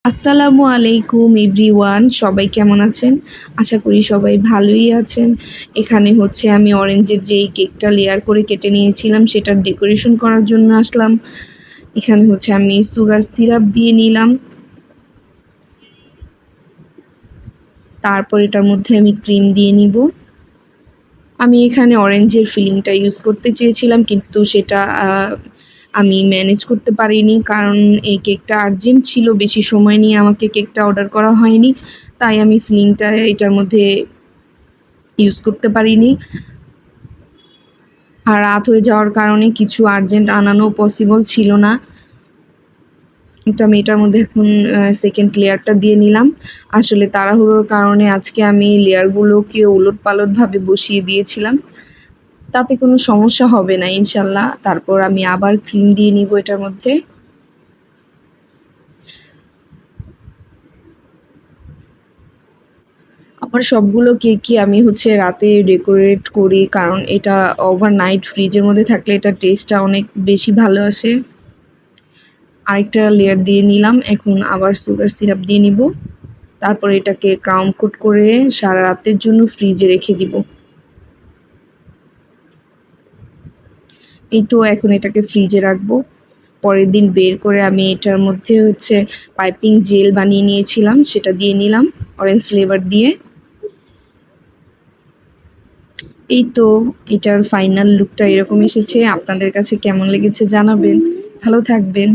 আসসালামু আলাইকুম এভরিওয়ান, সবাই কেমন আছেন? আশা করি সবাই ভালোই আছেন। এখানে হচ্ছে আমি অরেঞ্জের যেই কেকটা লেয়ার করে কেটে নিয়েছিলাম সেটার ডেকোরেশন করার জন্য আসলাম। এখানে হচ্ছে আমি সুগার সিরাপ দিয়ে নিলাম। তারপর এটার মধ্যে আমি ক্রিম দিয়ে নিব। আমি এখানে অরেঞ্জের ফিলিংটা ইউজ করতে চেয়েছিলাম, কিন্তু সেটা আমি ম্যানেজ করতে পারিনি, কারণ এই কেকটা আর্জেন্ট ছিল, বেশি সময় নিয়ে আমাকে কেকটা অর্ডার করা হয়নি, তাই আমি ফিলিংটা এটার মধ্যে ইউজ করতে পারিনি। আর রাত হয়ে যাওয়ার কারণে কিছু আর্জেন্ট আনানো পসিবল ছিল না। কিন্তু আমি এটার মধ্যে এখন সেকেন্ড লেয়ারটা দিয়ে নিলাম। আসলে তাড়াহুড়োর কারণে আজকে আমি লেয়ারগুলোকে উলটপালটভাবে বসিয়ে দিয়েছিলাম। তাতে কোনো সমস্যা হবে না ইনশাল্লাহ। তারপর আমি আবার ক্রিম দিয়ে নিব এটার মধ্যে। আমার সবগুলো কেকই আমি হচ্ছে রাতে ডেকোরেট করি, কারণ এটা ওভারনাইট ফ্রিজের মধ্যে থাকলে এটার টেস্টটা অনেক বেশি ভালো আসে। আরেকটা লেয়ার দিয়ে নিলাম, এখন আবার সুগার সিরাপ দিয়ে নিব। তারপর এটাকে ক্রাউন কোট করে সারা রাতের জন্য ফ্রিজে রেখে দিব। এই তো এখন এটাকে ফ্রিজে রাখবো। পরের দিন বের করে আমি এটার মধ্যে হচ্ছে পাইপিং জেল বানিয়ে নিয়েছিলাম, সেটা দিয়ে নিলাম অরেঞ্জ ফ্লেভার দিয়ে। এই তো এটার ফাইনাল লুকটা এরকম এসেছে। আপনাদের কাছে কেমন লেগেছে জানাবেন। ভালো থাকবেন।